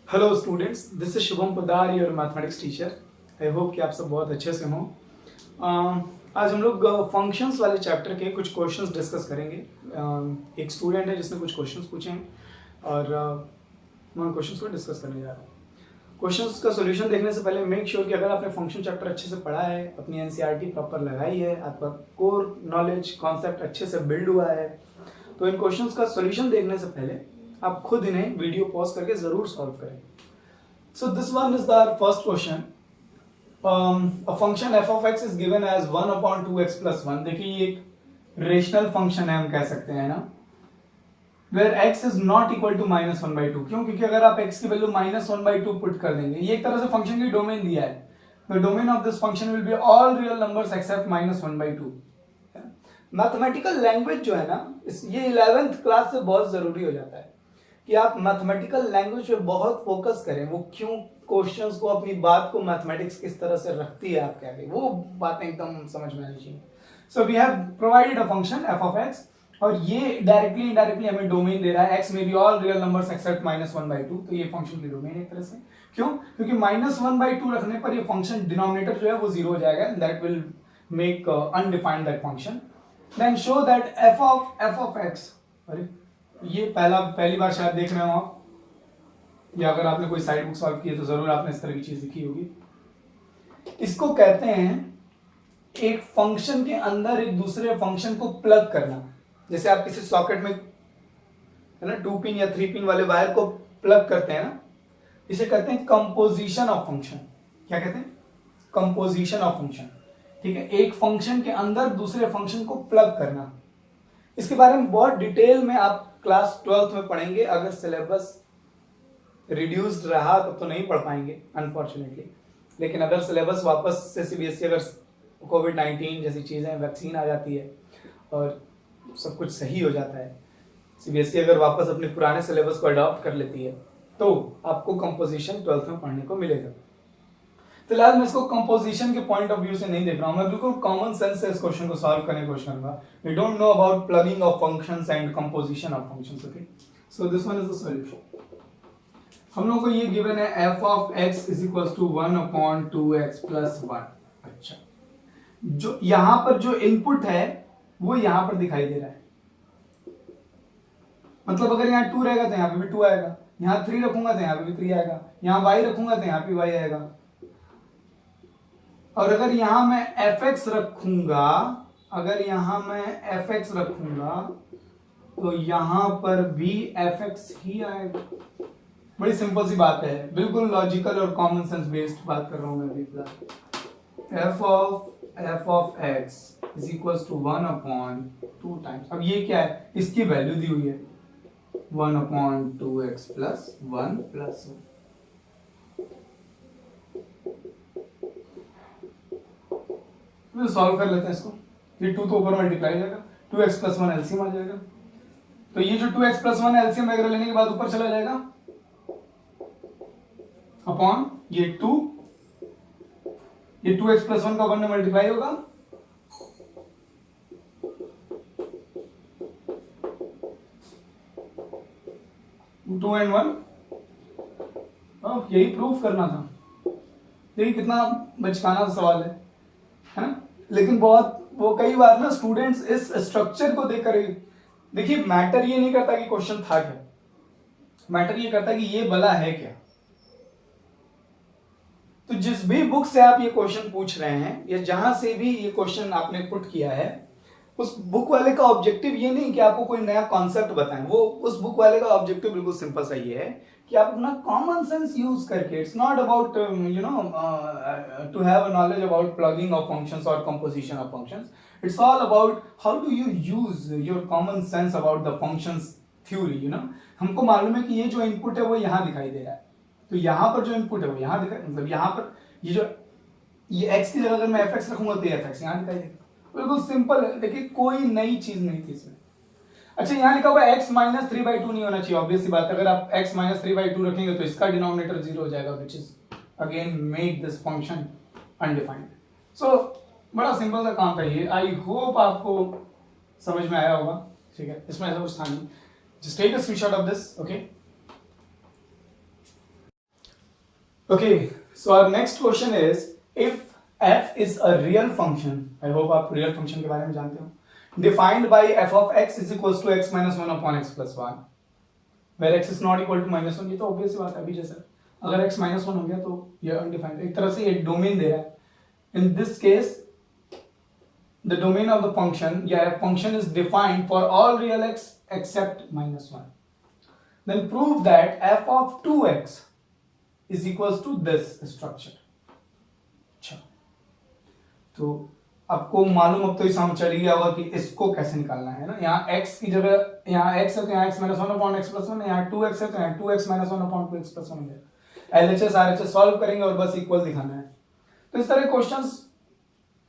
Hello students, this is Shubham Podar, your mathematics teacher. I hope कि आप सब बहुत अच्छे से हों। आज हम लोग फंक्शंस वाले चैप्टर के कुछ क्वेश्चंस डिस्कस करेंगे। एक स्टूडेंट है जिसने कुछ क्वेश्चंस पूछे हैं और मैं उन क्वेश्चंस को डिस्कस करने जा रहा हूँ। क्वेश्चंस का सॉल्यूशन देखने से पहले मेक श्योर कि अगर आपने फंक्शन चैप्टर अच्छे से पढ़ा है, अपनी एनसीईआरटी प्रॉपर लगाई है, आपका कोर नॉलेज कॉन्सेप्ट अच्छे से बिल्ड हुआ है, तो इन क्वेश्चंस का सॉल्यूशन देखने से पहले आप खुद इन्हें वीडियो पॉज करके जरूर सॉल्व करें। सो this one is the first question. a function f of x is given as 1 upon 2x plus 1। देखिए ये एक रेशनल फंक्शन है, हम कह सकते हैं ना, where x is not equal to -1/2। क्यों? क्योंकि अगर आप x की वैल्यू -1/2 पुट कर देंगे, ये एक तरह से फंक्शन की डोमेन दिया है। The domain of this function will be all real numbers except -1/2। Mathematical language जो है ना, ये 11th क्लास से बहुत जरूरी हो जाता है कि आप मैथमेटिकल लैंग्वेज पे बहुत फोकस करें। वो क्यों, क्वेश्चंस को, अपनी बात को मैथमेटिक्स किस तरह से रखती है आपके आगे, वो बातें एकदम समझ में आनी चाहिए। So we have provided a function f of x, और ये डायरेक्टली इनडायरेक्टली हमें डोमेन दे रहा है x में be all real numbers except -1/2। तो ये फंक्शन की डोमेन एक तरह से। क्यों? क्योंकि -1/2 रखने पर ये फंक्शन डिनोमिनेटर जो है वो 0 हो जाएगा, that will make undefined that function. Then show that f of x, अरे ये पहली बार शायद देख रहे हो आप, या अगर आपने कोई साइड बुक सॉल्व की है तो जरूर आपने इस तरह की चीज लिखी होगी। इसको कहते हैं एक फंक्शन के अंदर एक दूसरे फंक्शन को प्लग करना। जैसे आप किसी सॉकेट में, है ना, 2 पिन या 3 पिन वाले वायर को प्लग करते हैं ना, इसे कहते हैं कंपोजिशन ऑफ फंक्शन। क्या कहते हैं? Composition of function. ठीक है, एक फंक्शन के अंदर दूसरे फंक्शन को प्लग करना। इसके बारे में बहुत डिटेल में आप क्लास 12th में पढ़ेंगे। अगर सिलेबस रिड्यूस्ड रहा तब तो नहीं पढ़ पाएंगे अनफॉर्चुनेटली, लेकिन अगर सिलेबस वापस से सीबीएसई, अगर कोविड-19 जैसी चीज़ें, वैक्सीन आ जाती है और सब कुछ सही हो जाता है, सीबीएसई अगर वापस अपने पुराने सिलेबस को अडॉप्ट कर लेती है, तो आपको कंपोजिशन 12th में पढ़ने को मिलेगा। फिलहाल मैं इसको कंपोजिशन के पॉइंट ऑफ व्यू से नहीं देख रहा हूं, मैं बिल्कुल कॉमन सेंस से इस क्वेश्चन को सॉल्व करने की कोशिश करूंगा। We don't know about plugging of functions and composition of functions. Okay, so this one is the solution. हम लोग को ये गिवन है f of x is equals to 1 upon 2x plus 1। अच्छा, जो यहां पर जो इनपुट है वो यहां पर दिखाई दे रहा है। मतलब अगर यहाँ 2 रहेगा तो यहाँ पे भी 2 आएगा, यहाँ 3 रखूंगा तो यहाँ पे भी 3 आएगा, यहाँ y रखूंगा तो यहाँ पे y आएगा। और अगर यहां मैं fx रखूंगा, अगर यहां मैं fx रखूंगा तो यहां पर भी fx ही आएगा। बड़ी सिंपल सी बात है, बिल्कुल लॉजिकल और कॉमन सेंस बेस्ड बात कर रहा हूं मैं अभी फिलहाल। f of x is equals to 1 upon 2 times। अब ये क्या है? इसकी वैल्यू दी हुई है 1 upon 2x plus 1 plus 1। Solve कर लेते हैं इसको। ये 2 तो ऊपर मल्टीप्लाई हो जाएगा, 2x plus 1 एलसीएम आ जाएगा। तो ये जो 2x plus 1 एलसीएम वगैरह लेने के बाद ऊपर चला जाएगा अपॉन ये 2, ये 2x plus 1 का 1 में मल्टीप्लाई होगा, टू एंड 1। यही प्रूफ करना था। देखिए कितना बचकाना सवाल है ना, लेकिन बहुत वो कई बार ना स्टूडेंट्स इस स्ट्रक्चर को देखकर, देखिए मैटर ये नहीं करता कि क्वेश्चन था क्या, मैटर ये करता कि ये भला है क्या। तो जिस भी बुक से आप ये क्वेश्चन पूछ रहे हैं या जहां से भी ये क्वेश्चन आपने पुट किया है, उस बुक वाले का ऑब्जेक्टिव ये नहीं कि आपको कोई नया कॉन्सेप्ट बताएं। वो उस बुक वाले का ऑब्जेक्टिव बिल्कुल सिंपल सा ये है कि आप अपना कॉमन सेंस यूज करके, it's not about you know to have a knowledge about plugging of functions और composition of functions. It's all about how do you use your common sense about the functions theory. You know, हमको मालूम है कि ये जो input है वो यहां दिखाई दे रहा है, तो यहां पर जो इनपुट है वो यहां दिखाई, मतलब यहां पर ये जो ये x की जगह अगर मैं fx रखूंगा तो ये fx यहां दिखाई देगा। बिल्कुल सिंपल है, देखिए कोई नई चीज नहीं थी इसमें। अच्छा, यहां लिखा हुआ x माइनस 3/2 नहीं होना चाहिए, ऑब्वियस सी बात है। अगर आप x माइनस 3/2 रखेंगे तो इसका डिनोमिनेटर 0 हो जाएगा, which is again make this function undefined. So बड़ा सिंपल सा काम था ये। आई होप आपको समझ में आया होगा। ठीक है, इसमें ऐसा कुछ था नहीं। Just take a screenshot of this. Okay. Okay, so our next question is, if f is a real function, I hope आप real function के बारे में जानते हो, defined by f of x is equals to x minus 1 upon x plus 1, where x is not equal to minus 1, ये तो obvious बात है अभी जैसा, अगर x minus 1 हो गया तो ये undefined, एक तरह से ये डोमेन दे रहा है. In this case the domain of the function, yeah, function is defined for all real x except minus 1. Then prove that f of 2x is equals to this structure. अच्छा, तो आपको मालूम अब तो ये समझ चल गया होगा कि इसको कैसे निकालना है ना. यहाँ x की जगह यहाँ x है तो यहाँ x minus 1 upon x plus 1, यहाँ 2x है तो यहाँ 2x minus 1 upon 2x plus 1 है. LHS RHS सॉल्व करेंगे और बस इक्वल दिखाना है. तो इस तरह के क्वेश्चंस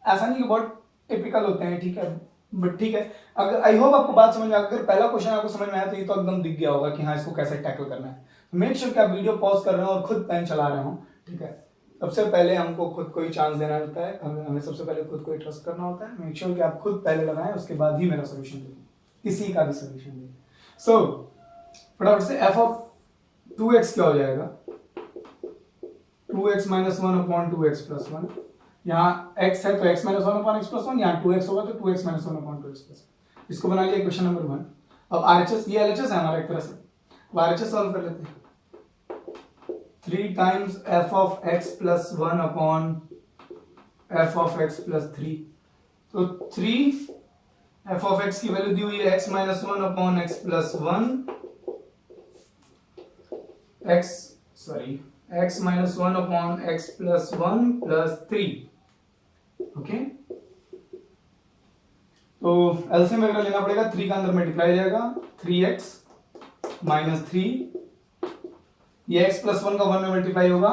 ऐसा नहीं कि बहुत टिपिकल होते हैं, ठीक है, बट ठीक है. अगर आई होप आपको बात समझ में, अगर पहला क्वेश्चन आपको समझ में आया तो ये तो एकदम दिख गया होगा कि हाँ इसको कैसे टैकल करना है. मेक श्योर कि आप वीडियो पॉज कर रहे हो और खुद पेन चला रहे हो, ठीक है. सबसे पहले हमको खुद को ही चांस देना होता है, हमें सबसे पहले खुद को ही ट्रस्ट करना होता है. मेक श्योर कि आप खुद पहले लगाएं, उसके बाद ही मेरा सोल्यूशन दें, किसी का भी सोल्यूशन दें. सो फटाफट से f ऑफ 2x क्या हो जाएगा, 2x minus 1 upon 2x plus 1. यहाँ x है तो x minus 1 upon x plus 1, यहाँ 2x होगा तो 2x minus 1 upon 2x plus 1. इसको बना लिया क्वेश्चन नंबर 1. अब RHS, ये LHS है हमारा एक तरह से, अब RHS सॉल्व कर लेते हैं. 3 times f of x plus 1 upon f of x plus 3. तो 3 f of x की वैल्यू दी हुई है x minus 1 upon x plus 1, x minus 1 upon x plus 1 plus 3. Okay, तो एलसीएम वगैरह लेना पड़ेगा. 3 का अंदर मल्टीप्लाई जाएगा, 3x minus 3, ये x plus 1 का 1 में मल्टीप्लाई होगा,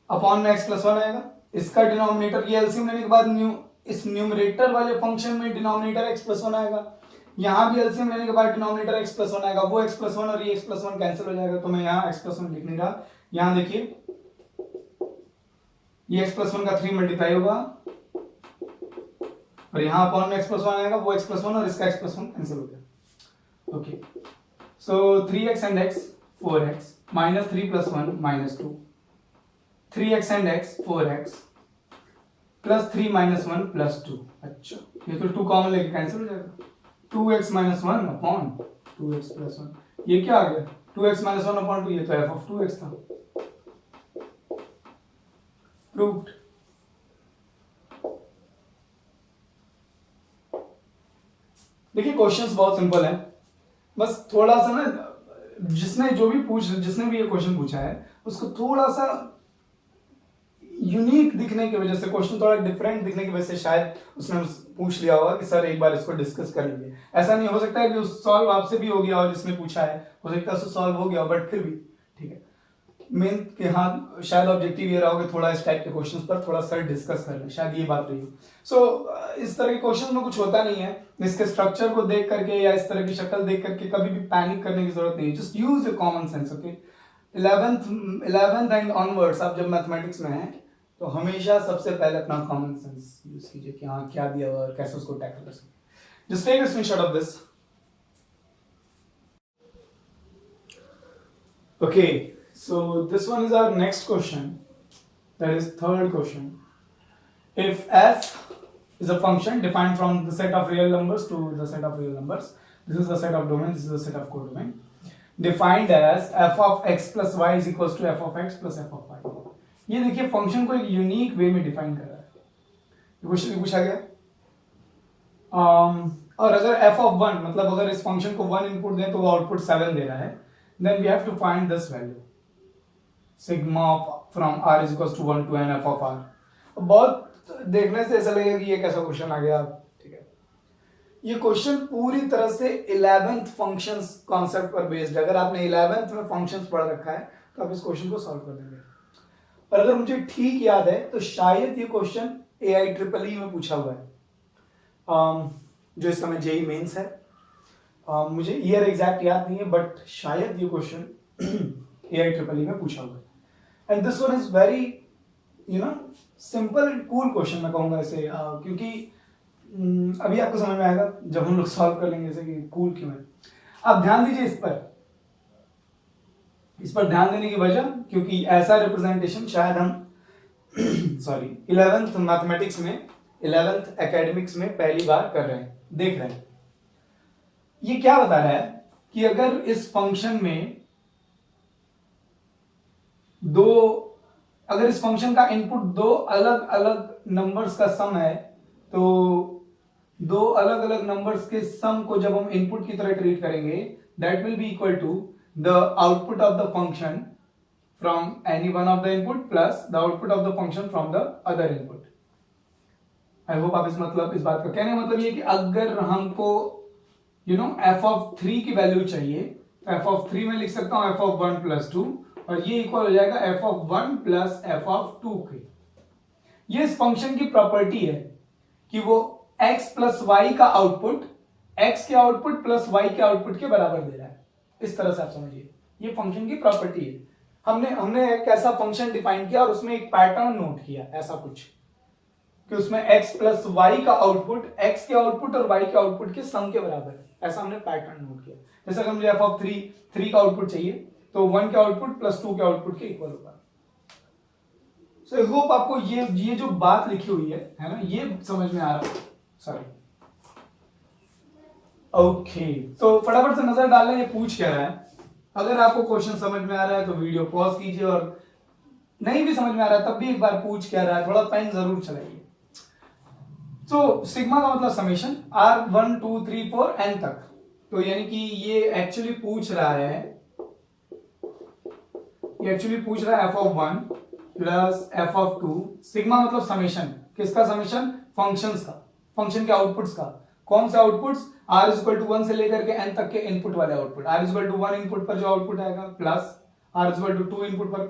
अपॉन में x plus 1 आएगा. इसका डिनोमिनेटर, ये एलसीएम लेने के बाद इस न्यूमरेटर वाले फंक्शन में डिनोमिनेटर x plus 1 आएगा. यहाँ भी एलसीएम लेने के बाद डिनोमिनेटर x plus 1 आएगा, वो x plus 1 और ये x plus 1 कैंसिल हो जाएगा. तो मैं यहाँ x plus 1 लिख नहीं रहा. यहाँ देखिए ये x plus 1 का 3 मल्टीप्लाई होगा और यहाँ अपॉन में x plus 1 आएगा, वो x plus 1 और इसका x plus 1 कैंसिल हो गया. Okay, so 3x and x 4x minus 3 plus 1 minus 2, 3x and x 4x plus 3 minus 1 plus 2. अच्छा, ये तो 2 कॉमन लेके कैंसिल हो जाएगा. 2x minus 1 upon 2x plus 1, ये क्या आ गया, 2x minus 1 upon 2, ये तो f of 2x था. प्रूव्ड. देखिए क्वेश्चंस बहुत सिंपल है, बस थोड़ा सा ना जिसने भी ये क्वेश्चन पूछा है उसको थोड़ा सा यूनिक दिखने की वजह से, क्वेश्चन थोड़ा डिफरेंट दिखने की वजह से शायद उसने पूछ लिया होगा कि सर एक बार इसको डिस्कस कर लीजिए. ऐसा नहीं हो सकता है कि उस सॉल्व आपसे भी हो गया और जिसने पूछा है हो सकता है उससे सॉल्व हो गया, बट फिर भी ठीक है. मेन के हाँ शायद ऑब्जेक्टिव ये रहा होगा थोड़ा इस टाइप के क्वेश्चंस पर थोड़ा सर डिस्कस कर लें, शायद ये बात रही हो. सो इस तरह के क्वेश्चन में कुछ होता नहीं है, इसके स्ट्रक्चर को देख करके या इस तरह की शक्ल देख करके कभी भी पैनिक करने की जरूरत नहीं है. Just use your common sense. Okay, 11th and onwards आप जब मैथमेटिक्स में हैं तो हमेशा सबसे पहले अपना कॉमन सेंस यूज कीजिए कि हाँ क्या दिया हुआ है, कैसे उसको टैकल कर सकते. Just take a screenshot of this. Okay, so this one is our next question, that is third question. If f is a function defined from the set of real numbers to the set of real numbers, this is the set of domain, this is the set of codomain, defined as f of x plus y is equals to f of x plus f of y. ये देखिए function को एक unique way में define कर रहा है. Question पूछा गया और अगर f of 1 मतलब अगर इस फंक्शन को 1 इनपुट दें तो वो आउटपुट 7 दे रहा है, then we have to find this value sigma of from r is equals to 1 to n f of r. बहुत देखने से ऐसा लगेगा कि ये कैसा क्वेश्चन आ गया, ठीक है. ये क्वेश्चन पूरी तरह से 11th फंक्शंस कॉन्सेप्ट पर बेस्ड है. अगर आपने 11th में फंक्शंस पढ़ रखा है तो आप इस क्वेश्चन को सॉल्व कर देंगे. और अगर मुझे ठीक याद है तो शायद ये क्वेश्चन AIEEE में पूछा हुआ है, जो इस समय जेईई मेंस है. मुझे ईयर एग्जैक्ट याद नहीं है, बट शायद ये क्वेश्चन AIEEE में पूछा हुआ है. And this one is very simple and cool question मैं कहूँगा इसे, क्योंकि अभी आपको समझ में आएगा जब हम लोग सॉल्व कर लेंगे इसे कि कूल क्यों है. आप ध्यान दीजिए इस पर, इस पर ध्यान देने की वजह, क्योंकि ऐसा रिप्रेजेंटेशन शायद हम सॉरी 11th मैथमेटिक्स में 11th एकेडमिक्स में पहली बार कर रहे हैं, देख रहे हैं। ये क्या बता रहा है कि अगर इस फंक्शन में अगर इस फंक्शन का इनपुट दो अलग अलग नंबर्स का सम है, तो दो अलग अलग नंबर्स के सम को जब हम इनपुट की तरह ट्रीट करेंगे, that will be equal to the output of the function from any one of the input plus the output of the function from the other input. I hope आप इस बात का कहने का मतलब ये कि अगर हमको एफ ऑफ 3 की वैल्यू चाहिए, तो एफ ऑफ 3 में लिख सकता हूं एफ ऑफ 1 प्लस 2, और ये इक्वल हो जाएगा F of 1 plus F of 2 के। ये इस फंक्शन की प्रॉपर्टी है कि वो x प्लस वाई का आउटपुट x के आउटपुट प्लस y के आउटपुट के बराबर दे रहा है। इस तरह से आप समझिए, ये फंक्शन की प्रॉपर्टी है। हमने एक ऐसा फंक्शन डिफाइन किया और उसमें एक पैटर्न नोट किया, ऐसा कुछ कि उसमें x प्लस वाई का आउटपुट x के आउटपुट और y के आउटपुट के सम के बराबर है, ऐसा हमने पैटर्न नोट किया। जैसे अगर मुझे एफ ऑफ 3 का आउटपुट चाहिए, तो 1 के आउटपुट प्लस 2 के आउटपुट के इक्वल होगा। सो आई होप आपको ये जो बात लिखी हुई है ना, ये समझ में आ रहा है। सॉरी, ओके, तो फटाफट से नजर डाल लें ये पूछ क्या रहा है। अगर आपको क्वेश्चन समझ में आ रहा है तो वीडियो पॉज कीजिए, और नहीं भी समझ में आ रहा है तब भी एक बार पूछ क्या रहा है, थोड़ा पेन जरूर चलाइए। तो सिग्मा का मतलब समेशन r 1 2 3 4 n तक, तो यानी कि ये एक्चुअली पूछ रहा है f of 1 plus f of 2। Sigma मतलब समेशन, किसका समेशन? फंक्शंस का, फंक्शन के आउटपुट्स का। कौन से outputs? r is equal to 1 से लेकर के n तक के इनपुट वाले output. r is equal to 1 input पर जो आउटपुट आएगा, plus r is equal to 2 input पर,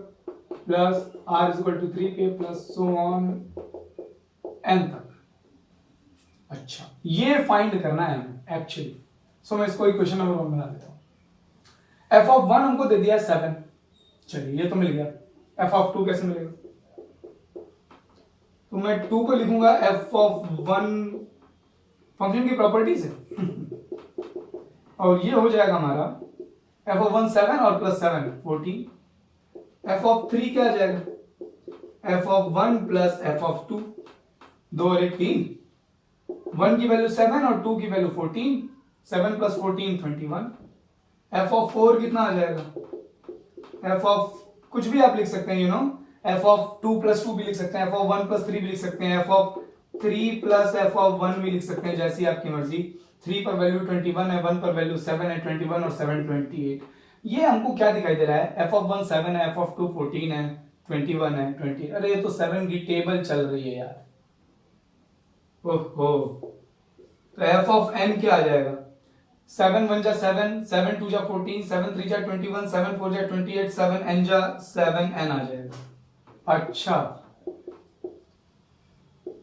plus r is equal to 3 पे, प्लस सो ऑन n तक। अच्छा, ये फाइंड करना है हमें एक्चुअली। सो मैं इसको इक्वेशन नंबर 1 बना देता हूं। f ऑफ 1 हमको दे दिया 7, चलिए ये तो मिल गया। f ऑफ 2 कैसे मिलेगा? तो मैं 2 को लिखूंगा f ऑफ 1, फंक्शन की प्रॉपर्टीज है और ये हो जाएगा हमारा f ऑफ 1 7 और प्लस 7 14। f ऑफ 3 क्या आ जाएगा? f of 1 plus f of 2, 2 और 1 3, 1 की वैल्यू 7 और 2 की वैल्यू 14, 7 प्लस 14 21। f ऑफ 4 कितना आ जाएगा? f ऑफ कुछ भी आप लिख सकते हैं, f ऑफ 2 प्लस 2 भी लिख सकते हैं, f ऑफ 1 प्लस 3 भी लिख सकते हैं, f of 3 plus f of 1 भी लिख सकते हैं, जैसी आपकी मर्जी। 3 पर वैल्यू 21 है, 1 पर वैल्यू 7 है, 21 और 7 28। ये हमको क्या दिखाई दे रहा है? f ऑफ 1 7 है, f ऑफ 2 14 है, 21 है, 20। अरे ये तो 7 की टेबल चल रही है यार। ओहो, तो f ऑफ n क्या आ जाएगा? 7 1 जा 7, 7 2 जा 14, 7 3 जा 21, 7 4 जा 28, 7 n जा 7n आ जाएगा। अच्छा,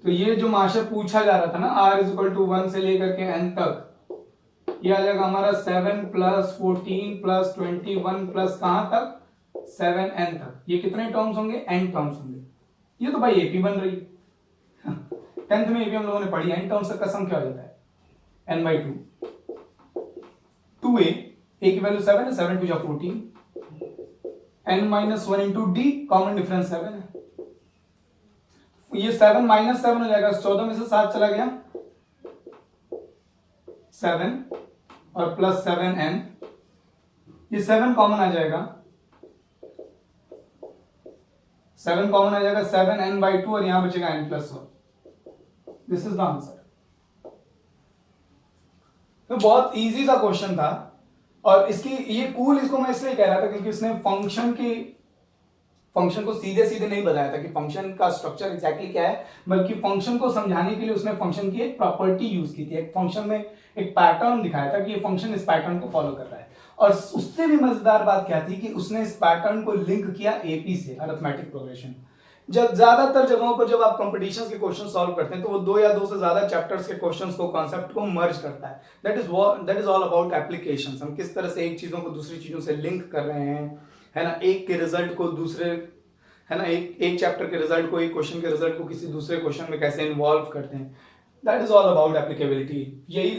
तो ये जो माशा पूछा जा रहा था ना, r इज इक्वल टू 1 से लेकर के n तक, ये आ जाएगा हमारा 7 प्लस 14 प्लस 21 प्लस कहां तक? 7n तक। ये कितने टर्म्स होंगे? n टर्म्स होंगे। ये तो भाई एपी बन रही है। 10th में एपी हम लोगों ने पढ़ी, n टर्म्स तक का सम क्या हो जाता है? n बाई 2, 2a, a की वैल्यू 7 है, 7 2 जा 14, n minus 1 into D, common difference 7 है। ये 7 माइनस 7 हो जाएगा, 14 में से 7 चला गया, 7 और प्लस 7n, ये 7 कॉमन आ जाएगा, 7 कॉमन आ जाएगा, 7n बाई 2 और यहां बचेगा n plus 1। This is the answer. तो बहुत इजी सा क्वेश्चन था, और इसको मैं इसलिए कह रहा था क्योंकि उसने फंक्शन को सीधे सीधे नहीं बताया था कि फंक्शन का स्ट्रक्चर एग्जैक्टली क्या है, बल्कि फंक्शन को समझाने के लिए उसने फंक्शन की एक प्रॉपर्टी यूज की थी। एक फंक्शन में एक पैटर्न दिखाया था कि ये फंक्शन इस पैटर्न को फॉलो कर रहा है, और उससे भी मजेदार बात क्या थी कि उसने इस पैटर्न को लिंक किया एपी से, अरिथमेटिक प्रोग्रेशन। जब ज्यादातर जगहों पर जब आप कंपटीशंस के क्वेश्चन सॉल्व करते हैं तो वो 2 या 2 से ज्यादा चैप्टर्स के क्वेश्चंस को, कॉन्सेप्ट को मर्ज करता है। That is all about applications. हम किस तरह से एक चीजों को दूसरी चीजों से लिंक कर रहे हैं, है ना, एक के रिजल्ट को दूसरे, है ना, एक चैप्टर के रिजल्ट को, एक क्वेश्चन के रिजल्ट को किसी दूसरे क्वेश्चन में कैसे इन्वॉल्व करते हैं। That is all about applicability. यही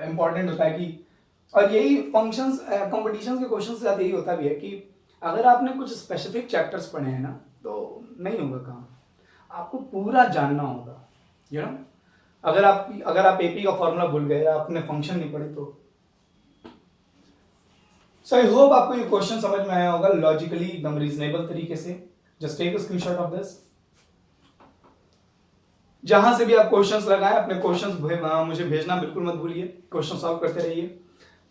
इंपॉर्टेंट होता है कि, और यही फंक्शंस कंपटीशंस के क्वेश्चन के साथ यही होता भी है कि अगर आपने कुछ स्पेसिफिक चैप्टर्स पढ़े हैं ना तो नहीं होगा काम, आपको पूरा जानना होगा, यू नो। अगर आप एपी का फॉर्मूला भूल गए, आपने फंक्शन नहीं पढ़े तो। सो आई होप आपको ये क्वेश्चन समझ में आया होगा लॉजिकली, एकदम रीजनेबल तरीके से। Just take a screenshot of this. जहां से भी आप क्वेश्चंस लगाएं, अपने क्वेश्चंस मुझे भेजना बिल्कुल मत भूलिए। क्वेश्चन सॉल्व करते रहिए।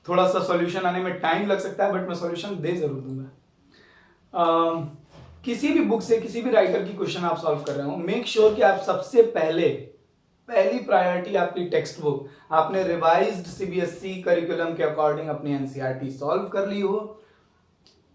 थोड़ा सा सॉल्यूशन आने में टाइम लग सकता है, बट मैं सॉल्यूशन दे जरूर दूंगा। किसी भी बुक से, किसी भी राइटर की क्वेश्चन आप सॉल्व कर रहे हो, मेक श्योर कि आप सबसे पहली प्रायोरिटी आपकी टेक्स्ट बुक, आपने रिवाइज्ड सीबीएसई करिकुलम के अकॉर्डिंग अपनी एनसीईआरटी सॉल्व कर ली हो।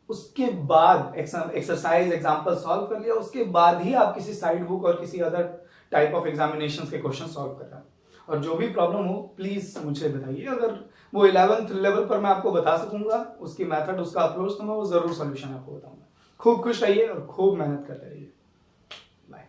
उसके बाद एक्सरसाइज एग्जांपल सॉल्व कर लिया, उसके बाद ही आप किसी साइड बुक और किसी अदर टाइप ऑफ एग्जामिनेशन के क्वेश्चन सॉल्व कर रहे हैं। और जो भी प्रॉब्लम हो प्लीज मुझे बताइए। अगर वो 11th लेवल पर मैं आपको बता सकूंगा उसकी मेथड, उसका अप्रोच, तो मैं वो जरूर सॉल्यूशन आपको बताऊंगा। खूब खुश रहिए और खूब मेहनत करते रहिए। बाय।